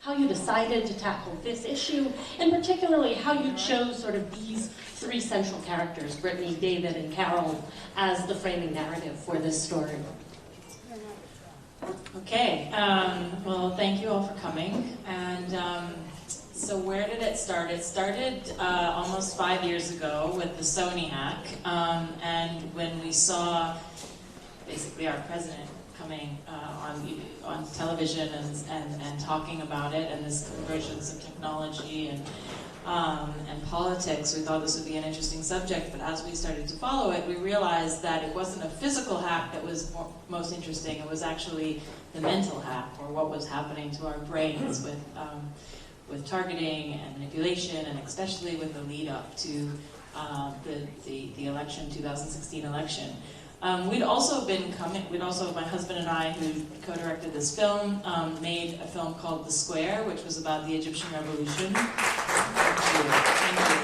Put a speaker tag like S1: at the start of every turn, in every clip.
S1: how you decided to tackle this issue, and particularly how you chose sort of these three central characters, Brittany, David, and Carol, as the framing narrative for this story.
S2: Okay, well, thank you all for coming. And so where did it start? It started almost 5 years ago with the Sony hack, and when we saw basically our president coming on television and talking about it, and this convergence of technology and politics, we thought this would be an interesting subject. But as we started to follow it, we realized that it wasn't a physical hack that was most interesting. It was actually the mental hack, or what was happening to our brains with targeting and manipulation, and especially with the lead up to the election, 2016 election. We'd also, my husband and I, who co-directed this film, made a film called The Square, which was about the Egyptian Revolution. Thank you.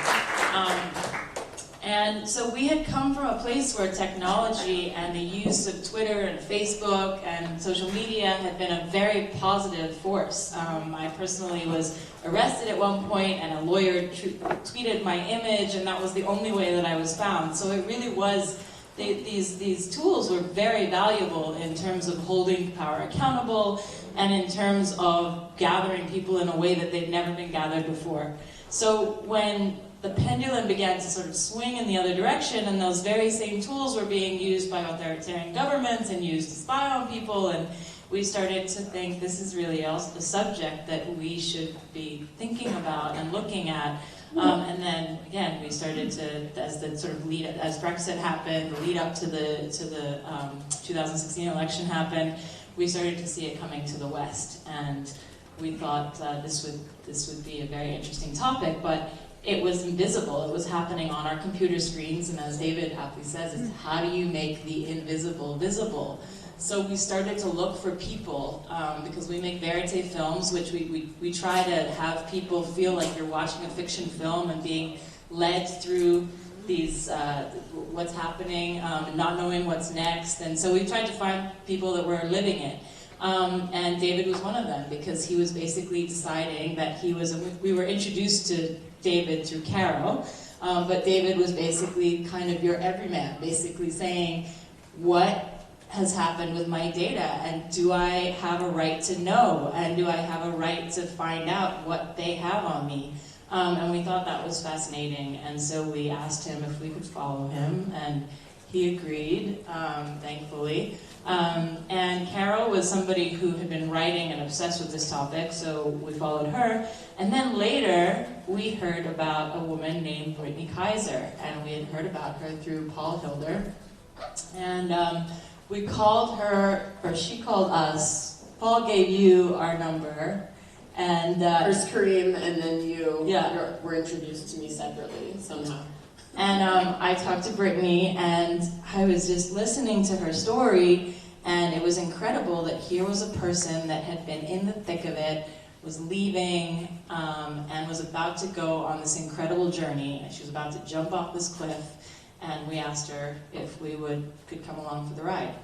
S2: And so we had come from a place where technology and the use of Twitter and Facebook and social media had been a very positive force. I personally was arrested at one point, and a lawyer tweeted my image, and that was the only way that I was found. So it really was, these tools were very valuable in terms of holding power accountable and in terms of gathering people in a way that they'd never been gathered before. So when the pendulum began to sort of swing in the other direction, and those very same tools were being used by authoritarian governments and used to spy on people, and we started to think this is really also the subject that we should be thinking about and looking at. And then again, we started to, as Brexit happened, the lead up to the 2016 election happened, we started to see it coming to the West, and we thought this would be a very interesting topic, but it was invisible. It was happening on our computer screens, and as David aptly says, it's how do you make the invisible visible? So we started to look for people, because we make verite films, which we try to have people feel like you're watching a fiction film and being led through these, what's happening, not knowing what's next. And so we tried to find people that were living it. And David was one of them, because he was basically deciding that we were introduced to David through Carol, but David was basically kind of your everyman, basically saying, what has happened with my data, and do I have a right to know, and do I have a right to find out what they have on me? And we thought that was fascinating, and so we asked him if we could follow him, and he agreed, thankfully. And Carol was somebody who had been writing and obsessed with this topic, so we followed her. And then later, we heard about a woman named Brittany Kaiser, and we had heard about her through Paul Hilder. And we called her, or she called us. Paul gave you our number, and
S3: first Kareem, and then you were introduced to me separately somehow.
S2: And I talked to Brittany, and I was just listening to her story, and it was incredible that here was a person that had been in the thick of it, was leaving, and was about to go on this incredible journey, and she was about to jump off this cliff, and we asked her if we could come along for the ride.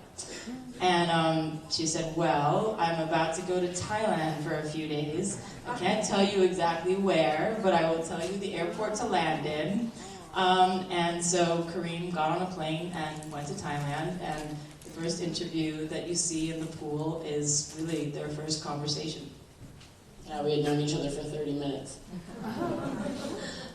S2: And she said, well, I'm about to go to Thailand for a few days. I can't tell you exactly where, but I will tell you the airport to land in. And so Kareem got on a plane and went to Thailand, and the first interview that you see in the pool is really their first conversation.
S3: Yeah, we had known each other for 30 minutes.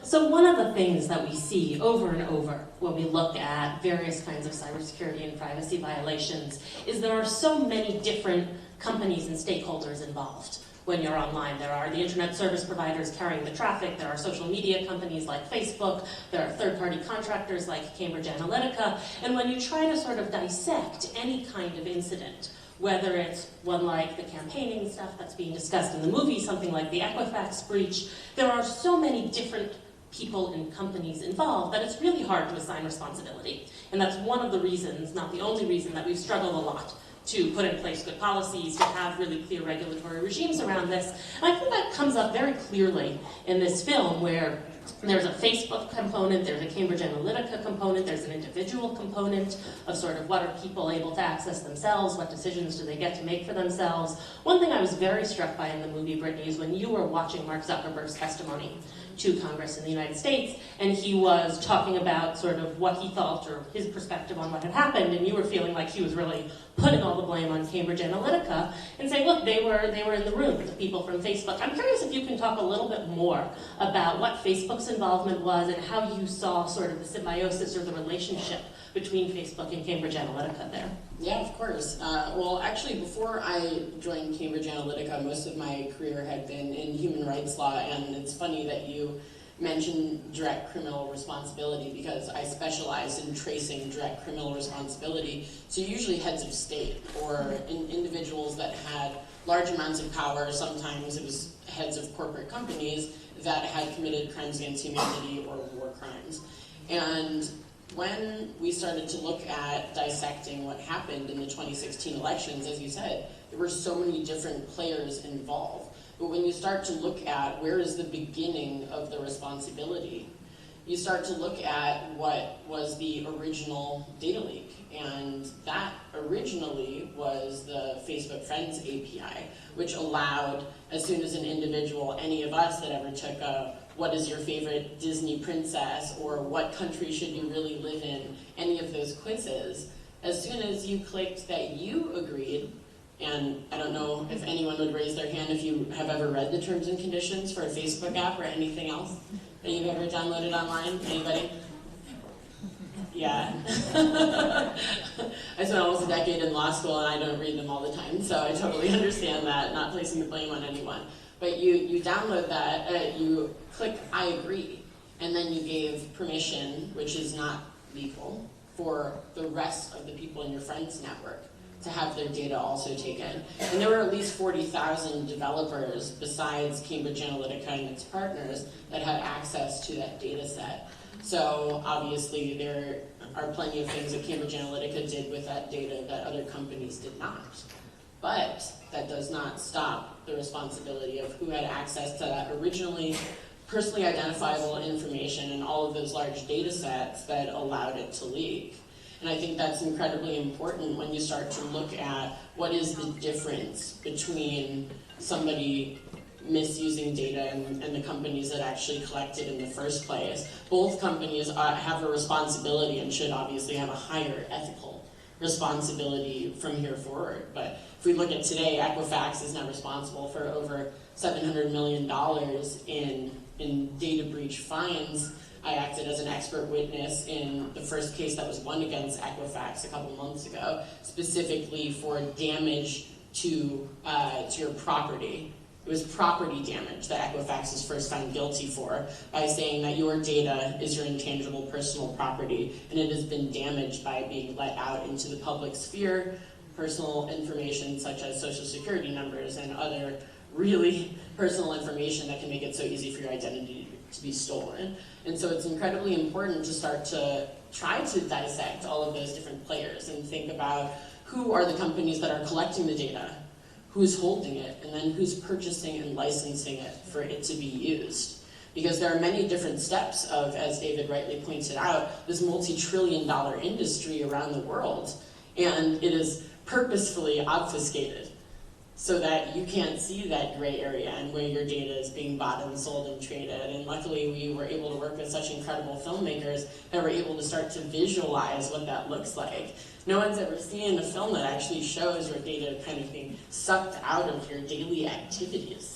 S1: So one of the things that we see over and over when we look at various kinds of cybersecurity and privacy violations is there are so many different companies and stakeholders involved. When you're online, there are the internet service providers carrying the traffic, there are social media companies like Facebook, there are third-party contractors like Cambridge Analytica, and when you try to sort of dissect any kind of incident, whether it's one like the campaigning stuff that's being discussed in the movie, something like the Equifax breach, there are so many different people and companies involved that it's really hard to assign responsibility. And that's one of the reasons, not the only reason, that we've struggled a lot to put in place good policies, to have really clear regulatory regimes around this. And I think that comes up very clearly in this film, where There's a Facebook component, there's a Cambridge Analytica component, there's an individual component of sort of what are people able to access themselves, what decisions do they get to make for themselves. One thing I was very struck by in the movie, Brittany, is when you were watching Mark Zuckerberg's testimony to Congress in the United States, and he was talking about sort of what he thought or his perspective on what had happened, and you were feeling like he was really putting all the blame on Cambridge Analytica and saying, look, they were in the room, the people from Facebook. I'm curious if you can talk a little bit more about what Facebook's involvement was and how you saw sort of the symbiosis or the relationship between Facebook and Cambridge Analytica there.
S3: Yeah, of course. Well, actually, before I joined Cambridge Analytica, most of my career had been in human rights law, and it's funny that you mentioned direct criminal responsibility because I specialized in tracing direct criminal responsibility to usually heads of state or individuals that had large amounts of power. Sometimes it was heads of corporate companies that had committed crimes against humanity or war crimes. And when we started to look at dissecting what happened in the 2016 elections, as you said, there were so many different players involved. But when you start to look at where is the beginning of the responsibility, you start to look at what was the original data leak. And that originally was the Facebook Friends API, which allowed, as soon as an individual, any of us that ever took a what is your favorite Disney princess, or what country should you really live in, any of those quizzes, as soon as you clicked that you agreed, and I don't know if anyone would raise their hand if you have ever read the terms and conditions for a Facebook app or anything else that you've ever downloaded online. Anybody? Yeah. I spent almost a decade in law school and I don't read them all the time, so I totally understand that, not placing the blame on anyone. But you download that, you click I agree, and then you gave permission, which is not legal, for the rest of the people in your friends network to have their data also taken. And there were at least 40,000 developers besides Cambridge Analytica and its partners that had access to that data set. So obviously there are plenty of things that Cambridge Analytica did with that data that other companies did not. But that does not stop the responsibility of who had access to that originally personally identifiable information and all of those large data sets that allowed it to leak. And I think that's incredibly important when you start to look at what is the difference between somebody misusing data and the companies that actually collect it in the first place. Both companies have a responsibility and should obviously have a higher ethical responsibility from here forward. But if we look at today, Equifax is now responsible for over $700 million in data breach fines. I acted as an expert witness in the first case that was won against Equifax a couple months ago, specifically for damage to your property. It was property damage that Equifax was first found guilty for by saying that your data is your intangible personal property and it has been damaged by being let out into the public sphere. Personal information such as social security numbers and other really personal information that can make it so easy for your identity to be stolen. And so it's incredibly important to start to try to dissect all of those different players and think about who are the companies that are collecting the data, who's holding it, and then who's purchasing and licensing it for it to be used. Because there are many different steps of, as David rightly pointed out, this multi-trillion-dollar industry around the world, and it is purposefully obfuscated so that you can't see that gray area and where your data is being bought and sold and traded. And luckily we were able to work with such incredible filmmakers that were able to start to visualize what that looks like. No one's ever seen a film that actually shows your data kind of being sucked out of your daily activities.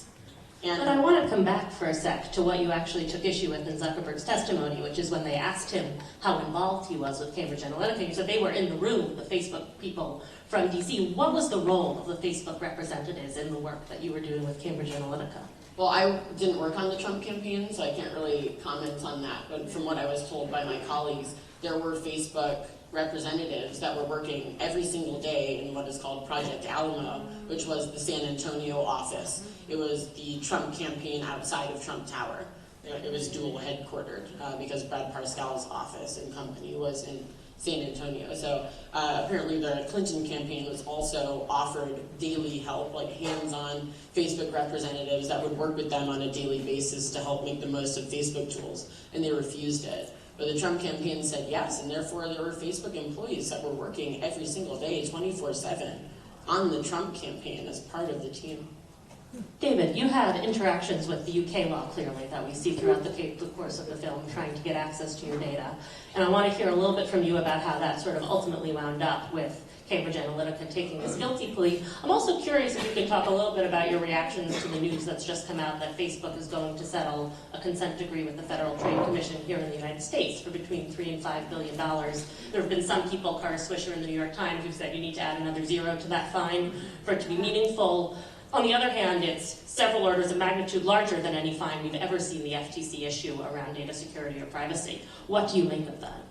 S1: But I want to come back for a sec to what you actually took issue with in Zuckerberg's testimony, which is when they asked him how involved he was with Cambridge Analytica. You said they were in the room, the Facebook people from DC. What was the role of the Facebook representatives in the work that you were doing with Cambridge Analytica?
S3: Well, I didn't work on the Trump campaign, so I can't really comment on that. But from what I was told by my colleagues, there were Facebook representatives that were working every single day in what is called Project Alamo, which was the San Antonio office. It was the Trump campaign outside of Trump Tower. It was dual headquartered because Brad Parscale's office and company was in San Antonio. So apparently the Clinton campaign was also offered daily help, like hands-on Facebook representatives that would work with them on a daily basis to help make the most of Facebook tools, and they refused it. But the Trump campaign said yes, and therefore there were Facebook employees that were working every single day, 24/7, on the Trump campaign as part of the team.
S1: David, you had interactions with the UK law, clearly, that we see throughout the course of the film, trying to get access to your data. And I want to hear a little bit from you about how that sort of ultimately wound up with Cambridge Analytica taking this guilty plea. I'm also curious if you could talk a little bit about your reactions to the news that's just come out that Facebook is going to settle a consent decree with the Federal Trade Commission here in the United States for between $3 and $5 billion. There have been some people, Carter Swisher in the New York Times, who said you need to add another zero to that fine for it to be meaningful. On the other hand, it's several orders of magnitude larger than any fine we've ever seen the FTC issue around data security or privacy. What do you make of that?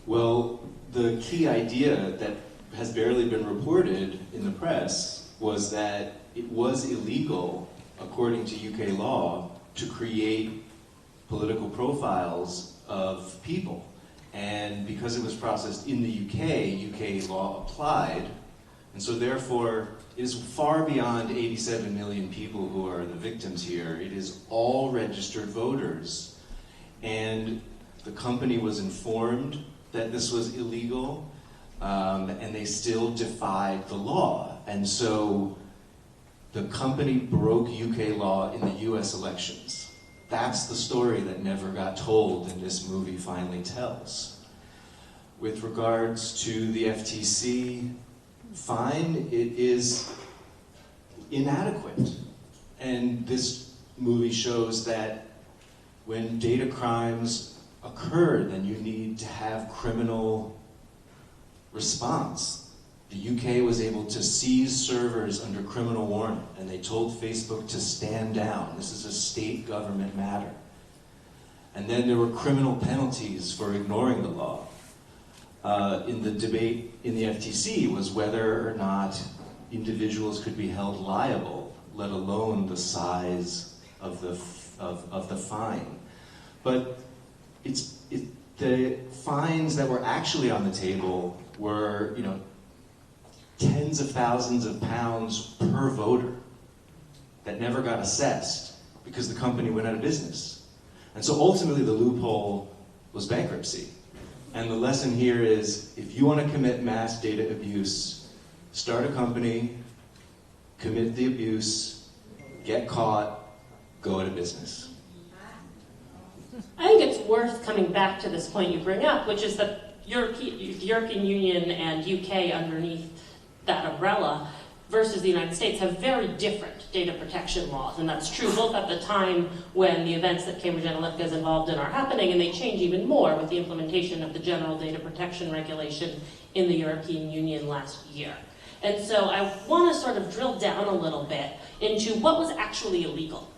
S4: Well, the key idea that has barely been reported in the press was that it was illegal, according to UK law, to create political profiles of people. And because it was processed in the UK law applied, and so therefore it is far beyond 87 million people who are the victims here. It is all registered voters. And the company was informed that this was illegal, and they still defied the law. And so the company broke UK law in the US elections. That's the story that never got told and this movie finally tells. With regards to the FTC fine, it is inadequate. And this movie shows that when data crimes occur, then you need to have criminal response. The UK was able to seize servers under criminal warrant, and they told Facebook to stand down. This is a state government matter. And then there were criminal penalties for ignoring the law. In the debate in the FTC was whether or not individuals could be held liable, let alone the size of the fine. But the fines that were actually on the table were, tens of thousands of pounds per voter that never got assessed because the company went out of business. And so ultimately the loophole was bankruptcy. And the lesson here is, if you want to commit mass data abuse, start a company, commit the abuse, get caught, go out of business.
S1: I think it's worth coming back to this point you bring up, which is that the European Union and UK underneath that umbrella versus the United States have very different data protection laws. And that's true both at the time when the events that Cambridge Analytica is involved in are happening, and they change even more with the implementation of the General Data Protection Regulation in the European Union last year. And so I want to sort of drill down a little bit into what was actually illegal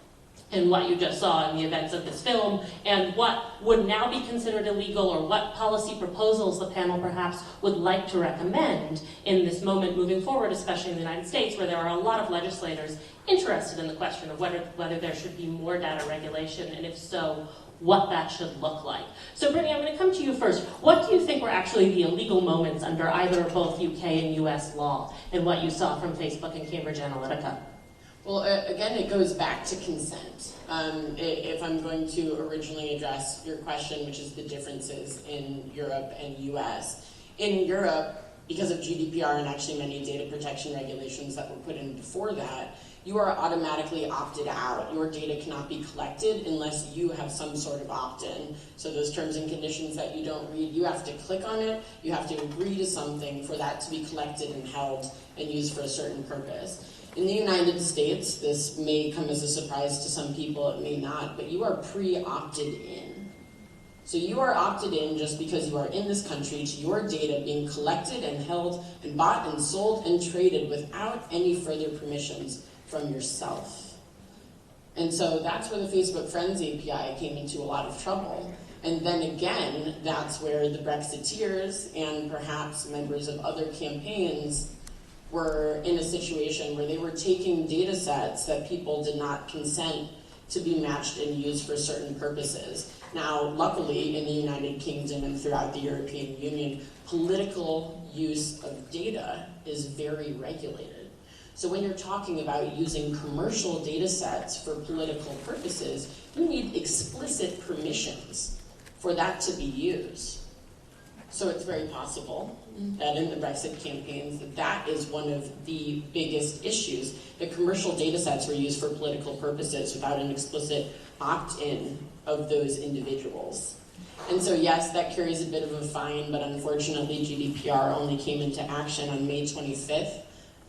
S1: in what you just saw in the events of this film, and what would now be considered illegal, or what policy proposals the panel perhaps would like to recommend in this moment moving forward, especially in the United States, where there are a lot of legislators interested in the question of whether there should be more data regulation, and if so, what that should look like. So Brittany, I'm going to come to you first. What do you think were actually the illegal moments under either or both UK and US law in what you saw from Facebook and Cambridge Analytica?
S3: Well, again, it goes back to consent. If I'm going to originally address your question, which is the differences in Europe and US. In Europe, because of GDPR and actually many data protection regulations that were put in before that, you are automatically opted out. Your data cannot be collected unless you have some sort of opt-in. So those terms and conditions that you don't read, you have to click on it, you have to agree to something for that to be collected and held and used for a certain purpose. In the United States, this may come as a surprise to some people, it may not, but you are pre-opted in. So you are opted in just because you are in this country to your data being collected and held and bought and sold and traded without any further permissions from yourself. And so that's where the Facebook Friends API came into a lot of trouble. And then again, that's where the Brexiteers and perhaps members of other campaigns were in a situation where they were taking data sets that people did not consent to be matched and used for certain purposes. Now, luckily, in the United Kingdom and throughout the European Union, political use of data is very regulated. So when you're talking about using commercial data sets for political purposes, you need explicit permissions for that to be used. So it's very possible that in the Brexit campaigns, that is one of the biggest issues. The commercial data sets were used for political purposes without an explicit opt-in of those individuals. And so yes, that carries a bit of a fine, but unfortunately GDPR only came into action on May 25th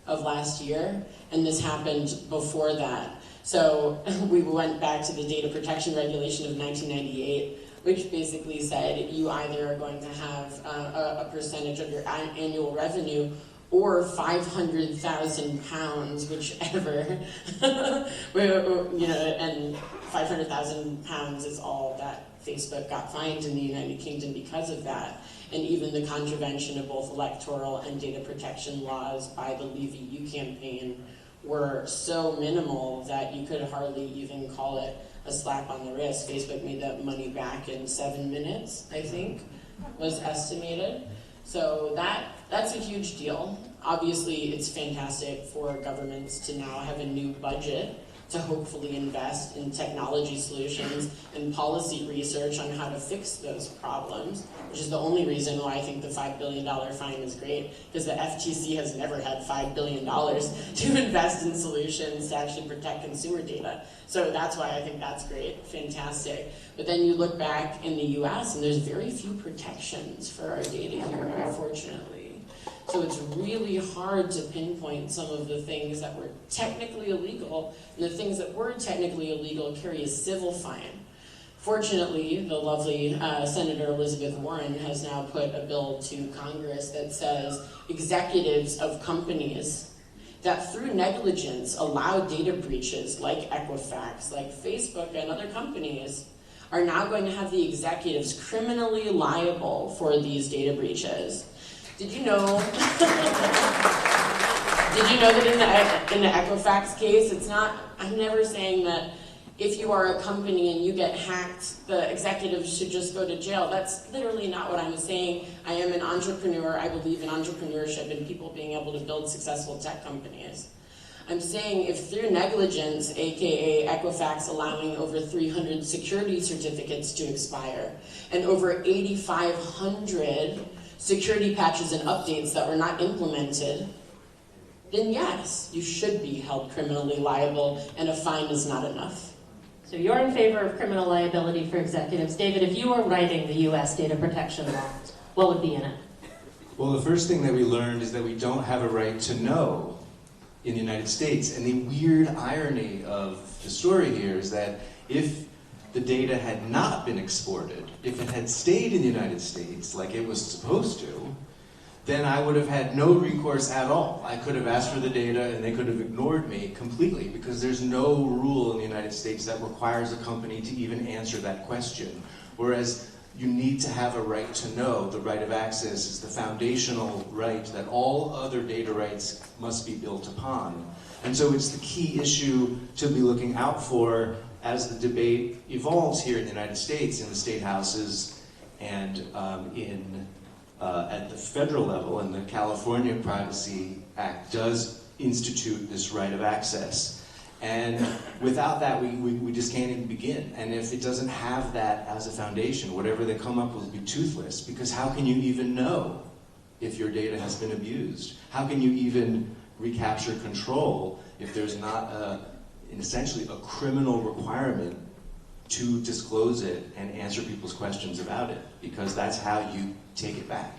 S3: of last year, and this happened before that. So we went back to the data protection regulation of 1998, which basically said you either are going to have a percentage of your annual revenue or 500,000 pounds, whichever, you know, and 500,000 pounds is all that Facebook got fined in the United Kingdom because of that. And even the contravention of both electoral and data protection laws by the Leave EU campaign were so minimal that you could hardly even call it a slap on the wrist. Facebook made that money back in 7 minutes, I think, was estimated. So that's a huge deal. Obviously, it's fantastic for governments to now have a new budget to hopefully invest in technology solutions and policy research on how to fix those problems, which is the only reason why I think the $5 billion fine is great, because the FTC has never had $5 billion to invest in solutions to actually protect consumer data. So that's why I think that's great, fantastic. But then you look back in the US and there's very few protections for our data here, unfortunately. So it's really hard to pinpoint some of the things that were technically illegal, and the things that were technically illegal carry a civil fine. Fortunately, the lovely Senator Elizabeth Warren has now put a bill to Congress that says executives of companies that through negligence allow data breaches like Equifax, like Facebook and other companies, are now going to have the executives criminally liable for these data breaches. Did you know? Did you know that in the Equifax case, it's not? I'm never saying that if you are a company and you get hacked, the executives should just go to jail. That's literally not what I'm saying. I am an entrepreneur. I believe in entrepreneurship and people being able to build successful tech companies. I'm saying if through negligence, aka Equifax allowing over 300 security certificates to expire and over 8,500 security patches and updates that were not implemented, then yes, you should be held criminally liable, and a fine is not enough.
S1: So you're in favor of criminal liability for executives. David, if you were writing the US data protection law, what would be in it?
S4: Well, the first thing that we learned is that we don't have a right to know in the United States. And the weird irony of the story here is that if the data had not been exported, if it had stayed in the United States like it was supposed to, then I would have had no recourse at all. I could have asked for the data and they could have ignored me completely, because there's no rule in the United States that requires a company to even answer that question. Whereas you need to have a right to know. The right of access is the foundational right that all other data rights must be built upon. And so it's the key issue to be looking out for as the debate evolves here in the United States, in the state houses, and at the federal level. And the California Privacy Act does institute this right of access. And without that, we just can't even begin. And if it doesn't have that as a foundation, whatever they come up with will be toothless, because how can you even know if your data has been abused? How can you even recapture control if there's not essentially a criminal requirement to disclose it and answer people's questions about it? Because that's how you take it back.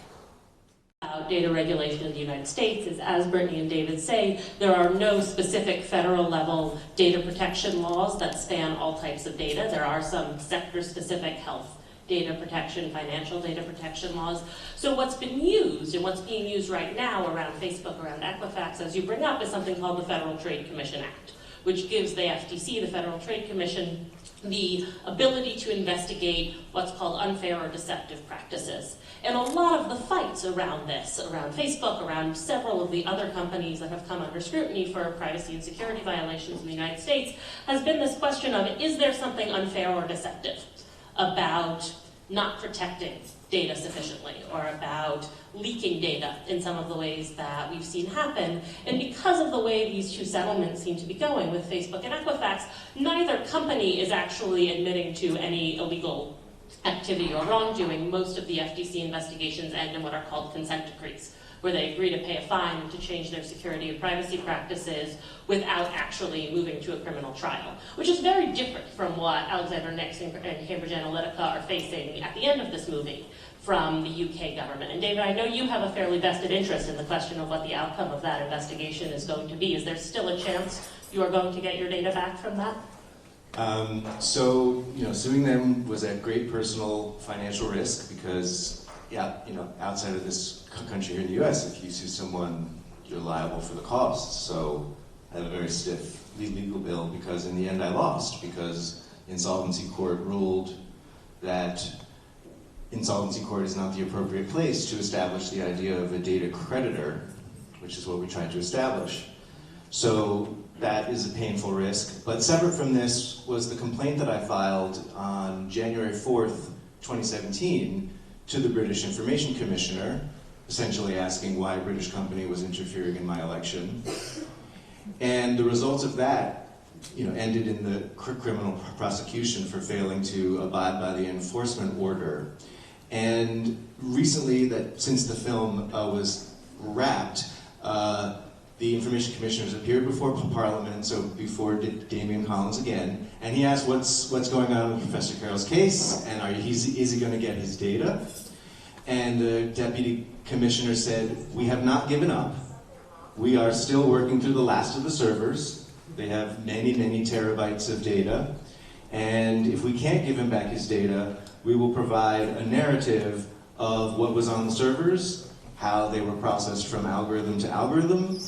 S1: Data regulation in the United States is, as Brittany and David say, there are no specific federal level data protection laws that span all types of data. There are some sector-specific health data protection, financial data protection laws. So what's been used and what's being used right now around Facebook, around Equifax, as you bring up, is something called the Federal Trade Commission Act, which gives the FTC, the Federal Trade Commission, the ability to investigate what's called unfair or deceptive practices. And a lot of the fights around this, around Facebook, around several of the other companies that have come under scrutiny for privacy and security violations in the United States, has been this question of, is there something unfair or deceptive about not protecting data sufficiently, or about leaking data in some of the ways that we've seen happen. And because of the way these two settlements seem to be going with Facebook and Equifax, neither company is actually admitting to any illegal activity or wrongdoing. Most of the FTC investigations end in what are called consent decrees, where they agree to pay a fine and to change their security and privacy practices without actually moving to a criminal trial, which is very different from what Alexander Nix and Cambridge Analytica are facing at the end of this movie from the UK government. And David, I know you have a fairly vested interest in the question of what the outcome of that investigation is going to be. Is there still a chance you are going to get your data back from that?
S4: So, suing them was at great personal financial risk because, outside of this country here in the US, if you sue someone, you're liable for the costs. So I have a very stiff legal bill because in the end I lost, because insolvency court ruled that insolvency court is not the appropriate place to establish the idea of a data creditor, which is what we tried to establish. So that is a painful risk. But separate from this was the complaint that I filed on January 4th, 2017, to the British Information Commissioner, essentially asking why a British company was interfering in my election. And the results of that, ended in the criminal prosecution for failing to abide by the enforcement order. And recently, since the film was wrapped, the Information Commissioner has appeared before Parliament, so before Damian Collins again, and he asked what's going on with Professor Carroll's case, and is he going to get his data? And the Deputy Commissioner said, we have not given up. We are still working through the last of the servers. They have many, many terabytes of data, and if we can't give him back his data, we will provide a narrative of what was on the servers, how they were processed from algorithm to algorithm,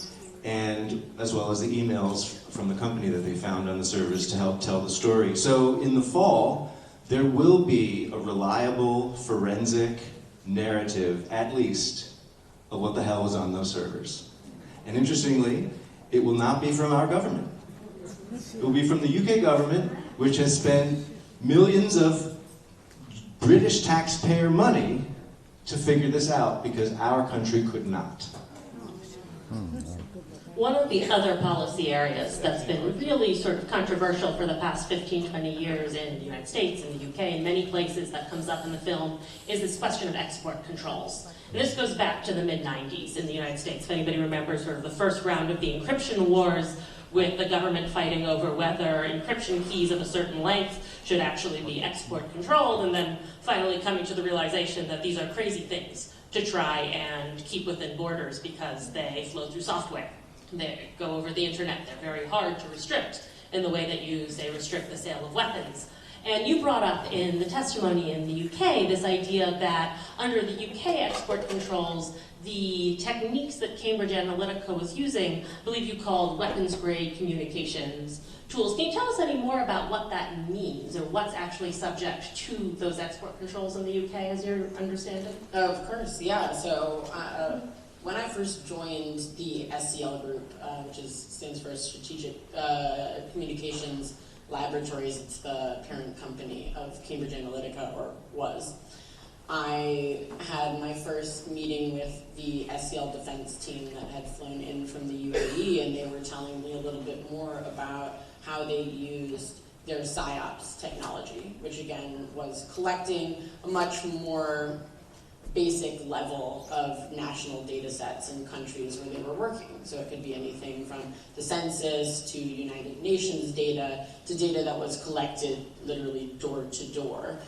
S4: and as well as the emails from the company that they found on the servers to help tell the story. So in the fall, there will be a reliable forensic narrative, at least, of what the hell was on those servers. And interestingly, it will not be from our government. It will be from the UK government, which has spent millions of British taxpayer money to figure this out because our country could not.
S1: One of the other policy areas that's been really sort of controversial for the past 15, 20 years in the United States, in the UK, in many places that comes up in the film, is this question of export controls. And this goes back to the mid-90s in the United States. If anybody remembers sort of the first round of the encryption wars, with the government fighting over whether encryption keys of a certain length should actually be export controlled, and then finally coming to the realization that these are crazy things to try and keep within borders because they flow through software. They go over the internet. They're very hard to restrict in the way that you, say, restrict the sale of weapons. And you brought up in the testimony in the UK this idea that under the UK export controls, the techniques that Cambridge Analytica was using, I believe you called weapons-grade communications tools. Can you tell us any more about what that means, or what's actually subject to those export controls in the UK, as your understanding?
S3: Of course, yeah. So when I first joined the SCL group, which stands for Strategic Communications Laboratories, it's the parent company of Cambridge Analytica, or was. I had my first meeting with the SCL defense team that had flown in from the UAE, and they were telling me a little bit more about how they used their PSYOPs technology, which again was collecting a much more basic level of national data sets in countries where they were working. So it could be anything from the census to United Nations data to data that was collected literally door to door,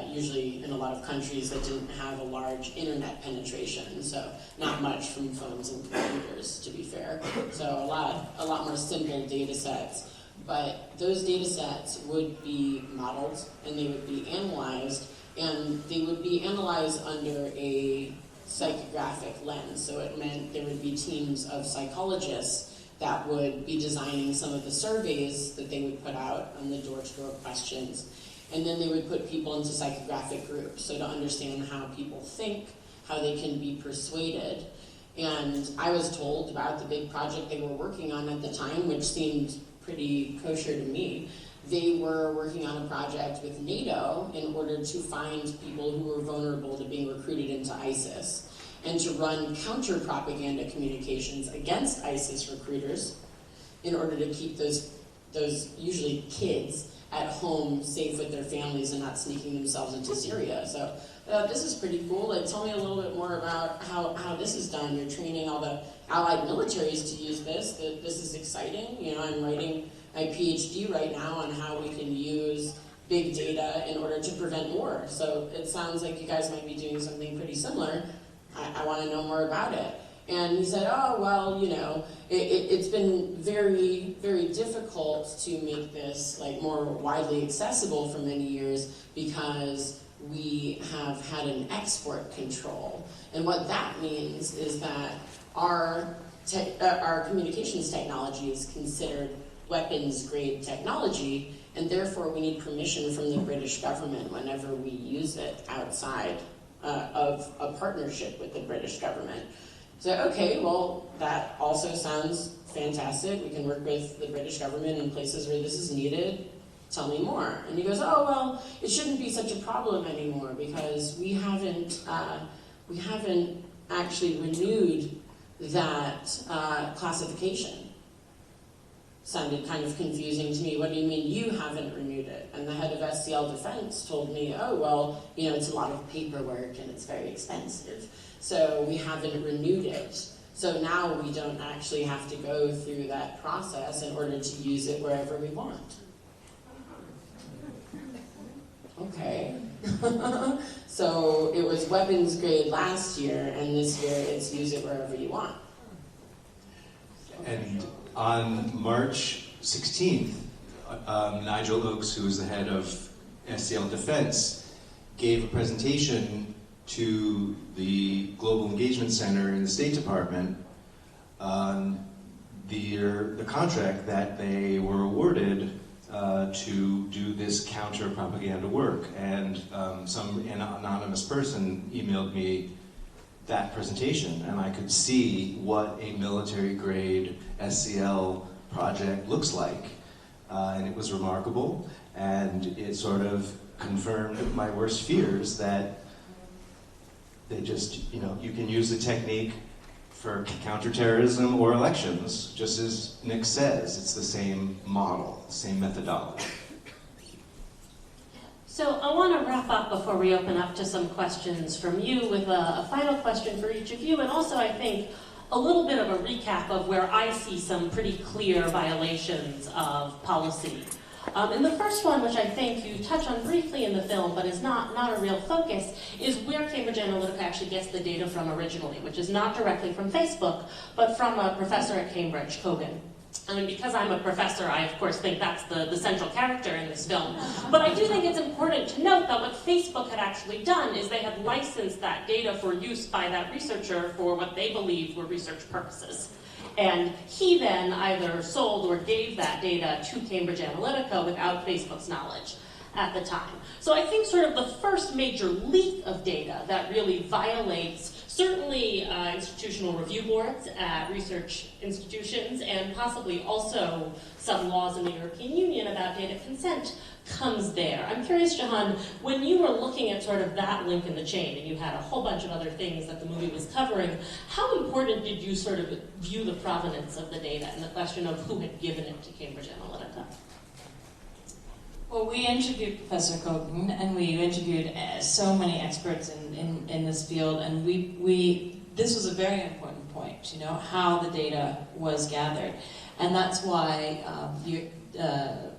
S3: usually in a lot of countries that didn't have a large internet penetration, so not much from phones and computers, to be fair. So a lot more simple data sets. But those data sets would be modeled and they would be analyzed, and they would be analyzed under a psychographic lens. So it meant there would be teams of psychologists that would be designing some of the surveys that they would put out on the door-to-door questions. And then they would put people into psychographic groups, so to understand how people think, how they can be persuaded. And I was told about the big project they were working on at the time, which seemed pretty kosher to me, they were working on a project with NATO in order to find people who were vulnerable to being recruited into ISIS and to run counter-propaganda communications against ISIS recruiters in order to keep those usually kids at home safe with their families and not sneaking themselves into Syria. So this is pretty cool. Like, tell me a little bit more about how this is done. You're training all the allied militaries to use this. This is exciting. You know, I'm writing my PhD right now on how we can use big data in order to prevent war. So it sounds like you guys might be doing something pretty similar. I want to know more about it. And he said, oh, well, you know, it's been very, very difficult to make this like more widely accessible for many years because we have had an export control. And what that means is that our communications technology is considered weapons-grade technology, and therefore we need permission from the British government whenever we use it outside of a partnership with the British government. So, okay, well, that also sounds fantastic. We can work with the British government in places where this is needed. Tell me more. And he goes, oh, well, it shouldn't be such a problem anymore because we haven't actually renewed that classification. Sounded kind of confusing to me. What do you mean you haven't renewed it? And the head of SCL Defense told me, oh, well, you know, it's a lot of paperwork and it's very expensive. So we haven't renewed it. So now we don't actually have to go through that process in order to use it wherever we want. Okay. So it was weapons grade last year, and this year it's use it wherever you want.
S4: And on March 16th, Nigel Oakes, who is the head of SCL Defense, gave a presentation to the Global Engagement Center in the State Department on the contract that they were awarded to do this counter-propaganda work. And some anonymous person emailed me that presentation, and I could see what a military-grade SCL project looks like. And it was remarkable, and it sort of confirmed my worst fears that they just, you know, you can use the technique for counterterrorism or elections, just as Nick says, it's the same model, the same methodology.
S1: So I want to wrap up before we open up to some questions from you with a final question for each of you, and also I think a little bit of a recap of where I see some pretty clear violations of policy. And the first one, which I think you touch on briefly in the film, but is not a real focus, is where Cambridge Analytica actually gets the data from originally, which is not directly from Facebook, but from a professor at Cambridge, Kogan. I mean, because I'm a professor, I of course think that's the central character in this film. But I do think it's important to note that what Facebook had actually done is they had licensed that data for use by that researcher for what they believed were research purposes. And he then either sold or gave that data to Cambridge Analytica without Facebook's knowledge at the time. So I think sort of the first major leak of data that really violates certainly institutional review boards at research institutions, and possibly also some laws in the European Union about data consent comes there. I'm curious, Jahan, when you were looking at sort of that link in the chain, and you had a whole bunch of other things that the movie was covering, how important did you sort of view the provenance of the data and the question of who had given it to Cambridge Analytica?
S2: Well, we interviewed Professor Kogan, and we interviewed so many experts in this field, and this was a very important point, you know, how the data was gathered. And that's why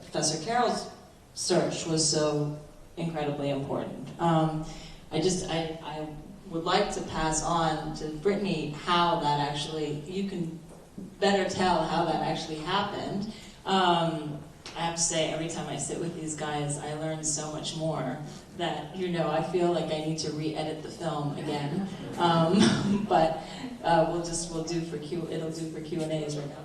S2: Professor Carroll's search was so incredibly important. I would like to pass on to Brittany how that actually, you can better tell how that actually happened. I have to say, every time I sit with these guys, I learn so much more that, you know, I feel like I need to re-edit the film again. But it'll do for Q&As right now.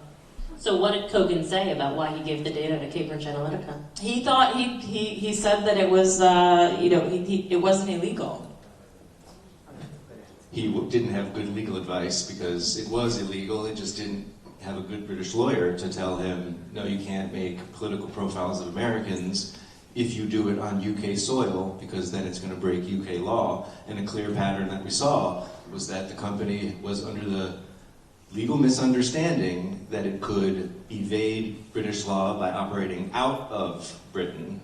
S1: So what did Kogan say about why he gave the data to Cambridge Analytica?
S2: He thought, he said that it was, it wasn't illegal.
S4: He didn't have good legal advice because it was illegal, it just didn't have a good British lawyer to tell him, no, you can't make political profiles of Americans if you do it on UK soil, because then it's going to break UK law. And a clear pattern that we saw was that the company was under the legal misunderstanding that it could evade British law by operating out of Britain.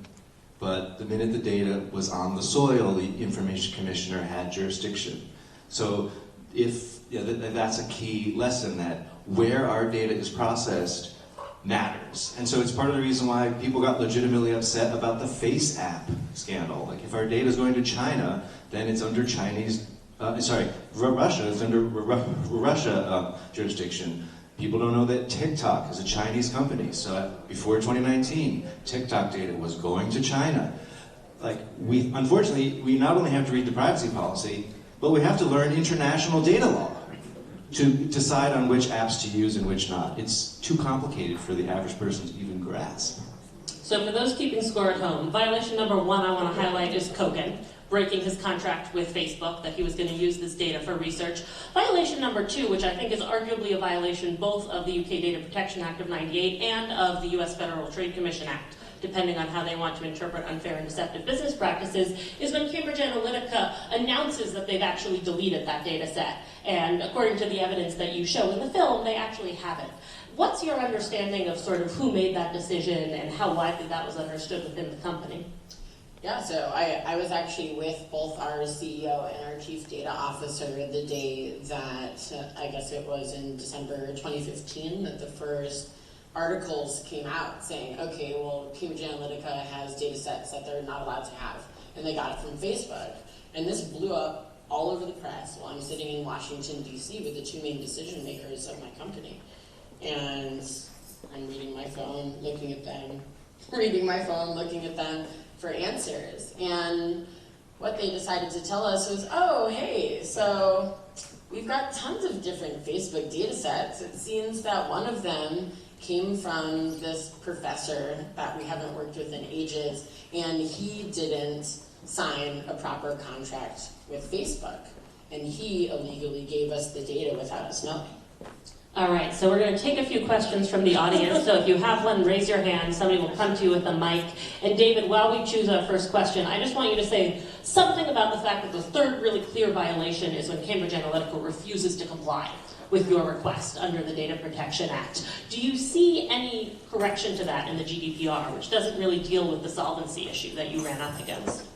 S4: But the minute the data was on the soil, the Information Commissioner had jurisdiction. So that's a key lesson, that where our data is processed matters. And so it's part of the reason why people got legitimately upset about the Face app scandal. Like, if our data is going to China, then it's under Russia is under Russia jurisdiction. People don't know that TikTok is a Chinese company. So before 2019, TikTok data was going to China. Like, unfortunately, we not only have to read the privacy policy, but we have to learn international data law to decide on which apps to use and which not. It's too complicated for the average person to even grasp.
S1: So for those keeping score at home, violation number 1 I want to highlight is Kogan, breaking his contract with Facebook, that he was going to use this data for research. Violation number 2, which I think is arguably a violation both of the UK Data Protection Act of '98 and of the US Federal Trade Commission Act, depending on how they want to interpret unfair and deceptive business practices, is when Cambridge Analytica announces that they've actually deleted that data set. And according to the evidence that you show in the film, they actually haven't. What's your understanding of sort of who made that decision and how widely that was understood within the company?
S3: Yeah, so I was actually with both our CEO and our Chief Data Officer the day that, I guess it was in December 2015, that the first articles came out saying, okay, well, Cambridge Analytica has data sets that they're not allowed to have, and they got it from Facebook. And this blew up all over the press while I'm sitting in Washington, D.C. with the 2 main decision makers of my company. And I'm reading my phone, looking at them, for answers. And what they decided to tell us was, oh, hey, so we've got tons of different Facebook data sets. It seems that one of them came from this professor that we haven't worked with in ages, and he didn't sign a proper contract with Facebook. And he illegally gave us the data without us knowing.
S1: All right, so we're going to take a few questions from the audience. So if you have one, raise your hand. Somebody will come to you with a mic. And David, while we choose our first question, I just want you to say something about the fact that the third really clear violation is when Cambridge Analytica refuses to comply with your request under the Data Protection Act. Do you see any correction to that in the GDPR, which doesn't really deal with the solvency issue that you ran up against?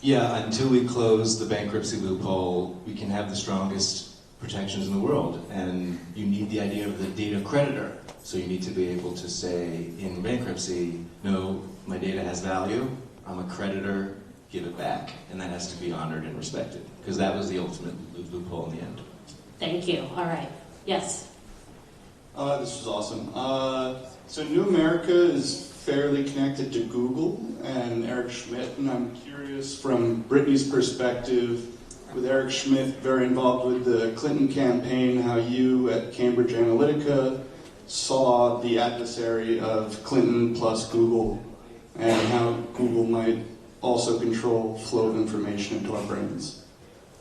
S4: Yeah, until we close the bankruptcy loophole, we can have the strongest protections in the world, and you need the idea of the data creditor. So you need to be able to say in bankruptcy, no, my data has value, I'm a creditor, give it back. And that has to be honored and respected, because that was the ultimate loophole in the end.
S1: Thank you. All right. Yes?
S5: This was awesome. So New America is fairly connected to Google and Eric Schmidt, and I'm curious from Brittany's perspective, with Eric Schmidt very involved with the Clinton campaign, how you at Cambridge Analytica saw the adversary of Clinton plus Google, and how Google might also control flow of information into our brains.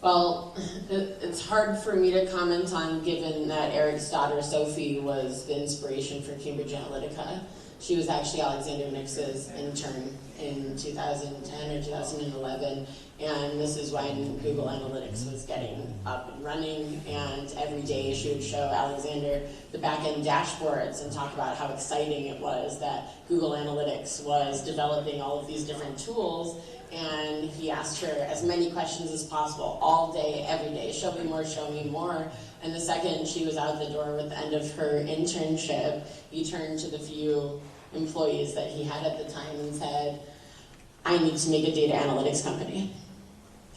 S3: Well, it's hard for me to comment on, given that Eric's daughter Sophie was the inspiration for Cambridge Analytica. She was actually Alexander Nix's intern in 2010 or 2011, and this is when Google Analytics was getting up and running, and every day she would show Alexander the back-end dashboards and talk about how exciting it was that Google Analytics was developing all of these different tools, and he asked her as many questions as possible, all day, every day, show me more, and the second she was out the door with the end of her internship, he turned to the few employees that he had at the time and said, I need to make a data analytics company.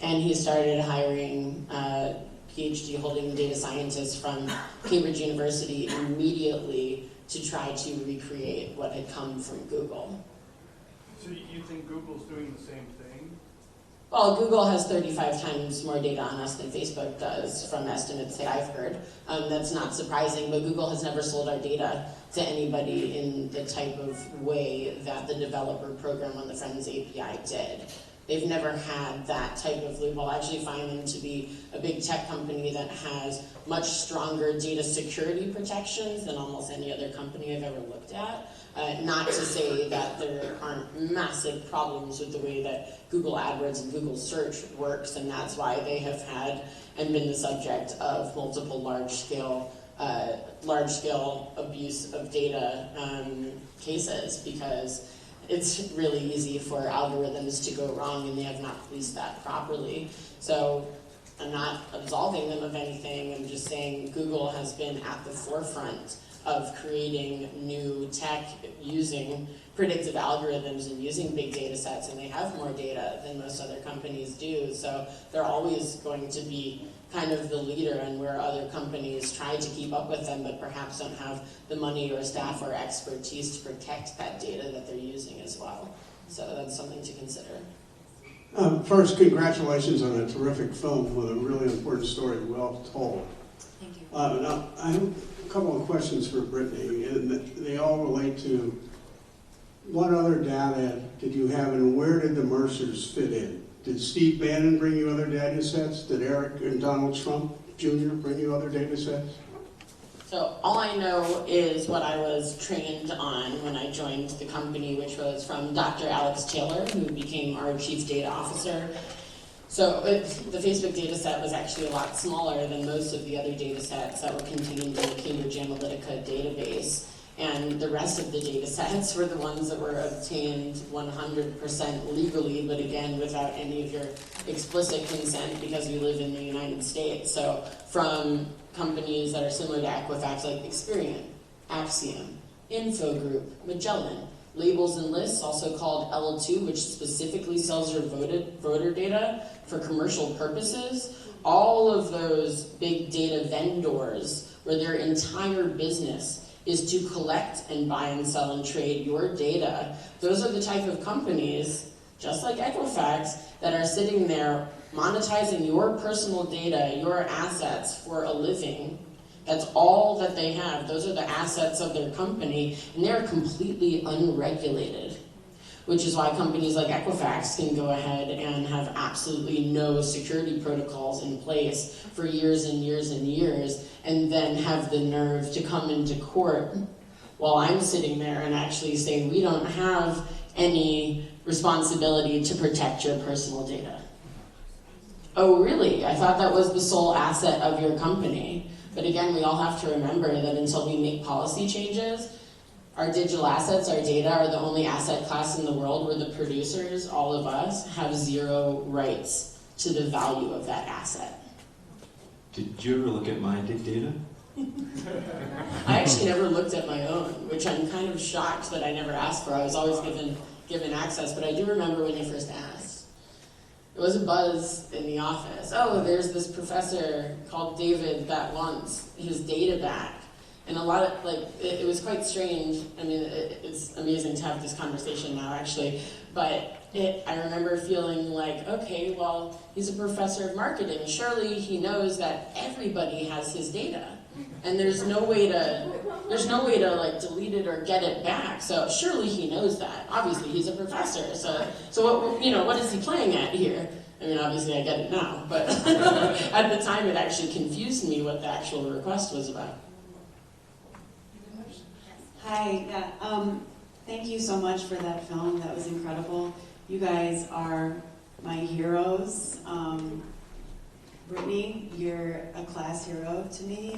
S3: And he started hiring PhD holding data scientists from Cambridge University immediately to try to recreate what had come from Google.
S6: So you think Google's doing the same thing?
S3: Well, Google has 35 times more data on us than Facebook does, from estimates that I've heard. That's not surprising, but Google has never sold our data to anybody in the type of way that the developer program on the Friends API did. They've never had that type of loophole. I actually find them to be a big tech company that has much stronger data security protections than almost any other company I've ever looked at. Not to say that there aren't massive problems with the way that Google AdWords and Google Search works, and that's why they have had and been the subject of multiple large-scale abuse of data cases, because it's really easy for algorithms to go wrong and they have not policed that properly. So I'm not absolving them of anything, I'm just saying Google has been at the forefront of creating new tech using predictive algorithms and using big data sets, and they have more data than most other companies do. So they're always going to be kind of the leader, and where other companies try to keep up with them but perhaps don't have the money or staff or expertise to protect that data that they're using as well. So that's something to consider.
S7: First, congratulations on a terrific film with a really important story, well told.
S2: Thank you.
S7: Now, I have a couple of questions for Brittany, and they all relate to what other data did you have and where did the Mercers fit in? Did Steve Bannon bring you other data sets? Did Eric and Donald Trump Jr. bring you other data sets?
S3: So all I know is what I was trained on when I joined the company, which was from Dr. Alex Taylor, who became our chief data officer. So the Facebook data set was actually a lot smaller than most of the other data sets that were contained in the Cambridge Analytica database. And the rest of the data sets were the ones that were obtained 100% legally, but again, without any of your explicit consent, because we live in the United States. So from companies that are similar to Equifax, like Experian, Axiom, Infogroup, Magellan, Labels and Lists, also called L2, which specifically sells your voter data for commercial purposes. All of those big data vendors, where their entire business is to collect and buy and sell and trade your data. Those are the type of companies, just like Equifax, that are sitting there monetizing your personal data, your assets for a living. That's all that they have. Those are the assets of their company, and they're completely unregulated, which is why companies like Equifax can go ahead and have absolutely no security protocols in place for years and years and years, and then have the nerve to come into court while I'm sitting there and actually say, we don't have any responsibility to protect your personal data. Oh, really? I thought that was the sole asset of your company. But again, we all have to remember that until we make policy changes, our digital assets, our data, are the only asset class in the world where the producers, all of us, have zero rights to the value of that asset.
S4: Did you ever look at my big data?
S3: I actually never looked at my own, which I'm kind of shocked that I never asked for. I was always given access, but I do remember when you first asked. It was a buzz in the office. Oh, there's this professor called David that wants his data back. And a lot of, it was quite strange. I mean, it's amazing to have this conversation now, actually. But I remember feeling like, okay, well, he's a professor of marketing. Surely he knows that everybody has his data. And there's no way to like delete it or get it back. So surely he knows that. Obviously, he's a professor. So what is he playing at here? I mean, obviously I get it now, but at the time it actually confused me what the actual request was about.
S8: Hi, thank you so much for that film. That was incredible. You guys are my heroes. Brittany, you're a class hero to me,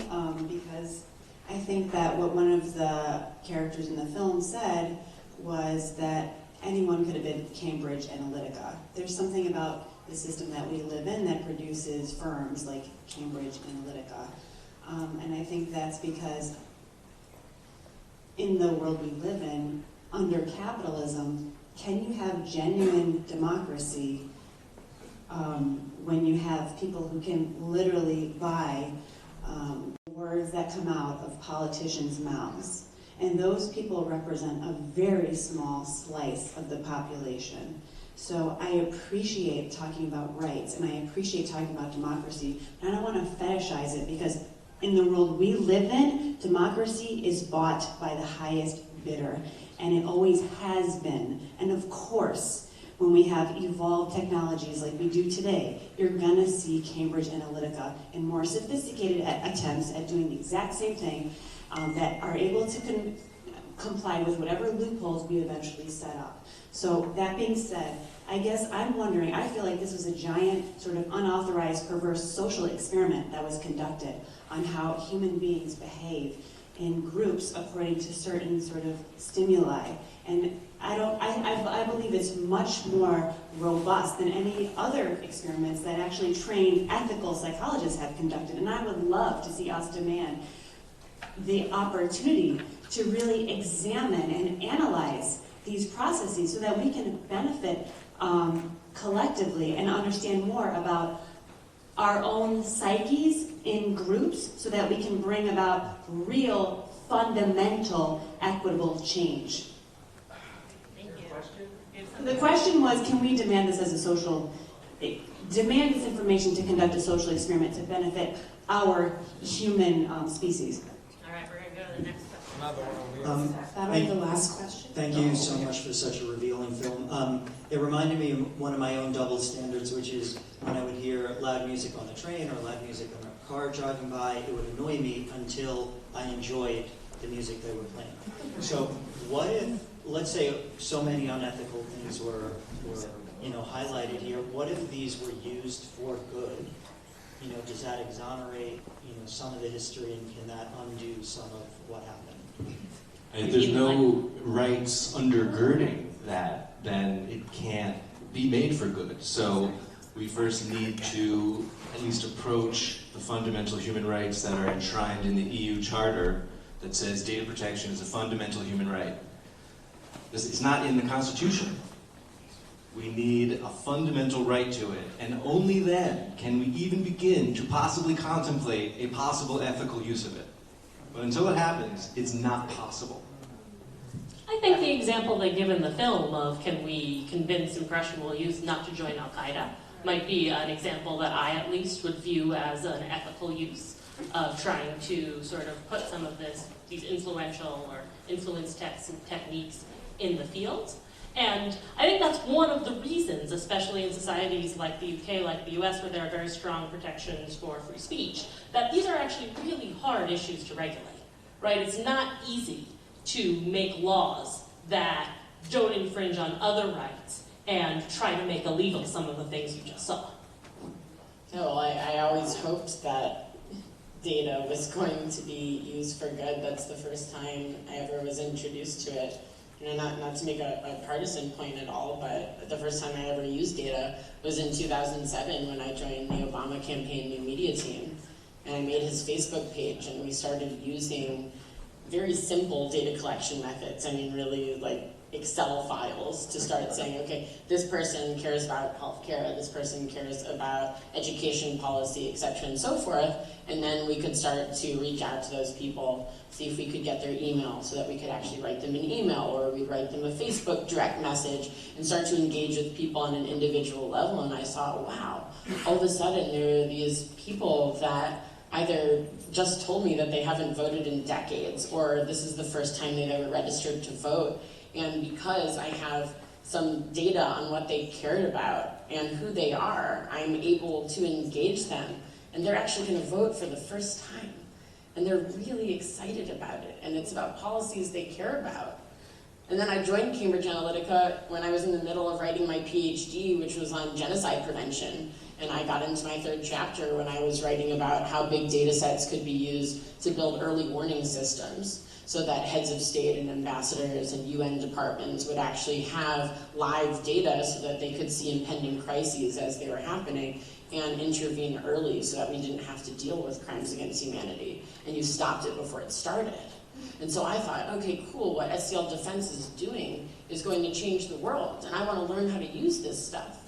S8: because I think that what one of the characters in the film said was that anyone could have been Cambridge Analytica. There's something about the system that we live in that produces firms like Cambridge Analytica. And I think that's because in the world we live in, under capitalism, can you have genuine democracy when you have people who can literally buy words that come out of politicians' mouths? And those people represent a very small slice of the population. So I appreciate talking about rights, and I appreciate talking about democracy, and I don't want to fetishize it, because in the world we live in, democracy is bought by the highest bidder, and it always has been. And of course, when we have evolved technologies like we do today, you're gonna see Cambridge Analytica and more sophisticated attempts at doing the exact same thing that are able to comply with whatever loopholes we eventually set up. So that being said, I guess I'm wondering, I feel like this was a giant sort of unauthorized, perverse social experiment that was conducted on how human beings behave in groups according to certain sort of stimuli. And I believe it's much more robust than any other experiments that actually trained ethical psychologists have conducted. And I would love to see us demand the opportunity to really examine and analyze these processes so that we can benefit collectively and understand more about our own psyches in groups so that we can bring about real, fundamental, equitable change. The question was, can we demand this as a social, demand this information to conduct a social experiment to benefit our human species?
S1: All right, we're going to go to the next question.
S9: Another one.
S8: That'll be the last question.
S9: Thank you so much for such a revealing film. It reminded me of one of my own double standards, which is when I would hear loud music on the train or loud music on a car driving by, it would annoy me until I enjoyed the music they were playing. So what if, let's say so many unethical things were highlighted here, what if these were used for good? Does that exonerate, some of the history, and can that undo some of what happened?
S4: If there's no rights undergirding that, then it can't be made for good. So we first need to at least approach the fundamental human rights that are enshrined in the EU Charter that says data protection is a fundamental human right. It's not in the Constitution. We need a fundamental right to it, and only then can we even begin to possibly contemplate a possible ethical use of it. But until it happens, it's not possible.
S1: I think the example they give in the film of can we convince impressionable youth not to join Al-Qaeda might be an example that I at least would view as an ethical use of trying to sort of put some of these influential or influence techniques in the field. And I think that's one of the reasons, especially in societies like the UK, like the US, where there are very strong protections for free speech, that these are actually really hard issues to regulate, right? It's not easy to make laws that don't infringe on other rights and try to make illegal some of the things you just saw.
S3: No, I always hoped that data was going to be used for good. That's the first time I ever was introduced to it. Not to make a partisan point at all, but the first time I ever used data was in 2007 when I joined the Obama campaign new media team. And I made his Facebook page, and we started using very simple data collection methods. I mean, really like Excel files to start saying, okay, this person cares about healthcare, this person cares about education policy, etc., and so forth. And then we could start to reach out to those people, see if we could get their email so that we could actually write them an email, or we'd write them a Facebook direct message and start to engage with people on an individual level. And I saw, wow, all of a sudden there are these people that either just told me that they haven't voted in decades, or this is the first time they've ever registered to vote. And because I have some data on what they cared about and who they are, I'm able to engage them. And they're actually going to vote for the first time. And they're really excited about it. And it's about policies they care about. And then I joined Cambridge Analytica when I was in the middle of writing my PhD, which was on genocide prevention. And I got into my third chapter when I was writing about how big data sets could be used to build early warning systems, so that heads of state and ambassadors and UN departments would actually have live data so that they could see impending crises as they were happening and intervene early so that we didn't have to deal with crimes against humanity. And you stopped it before it started. And so I thought, okay, cool, what SCL Defense is doing is going to change the world, and I want to learn how to use this stuff.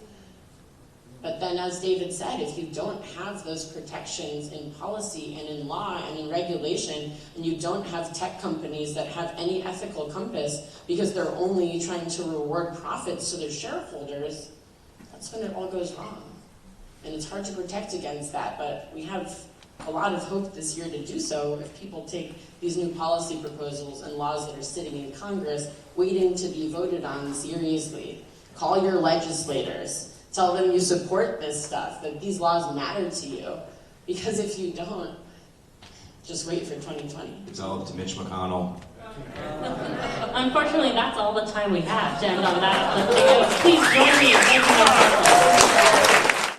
S3: But then, as David said, if you don't have those protections in policy and in law and in regulation, and you don't have tech companies that have any ethical compass because they're only trying to reward profits to their shareholders, that's when it all goes wrong. And it's hard to protect against that, but we have a lot of hope this year to do so if people take these new policy proposals and laws that are sitting in Congress waiting to be voted on seriously Call your legislators. Tell them you support this stuff, that these laws matter to you. Because if you don't, just wait for 2020.
S4: It's all up to Mitch McConnell.
S1: Unfortunately, that's all the time we have to end on that. Please join me in thanking our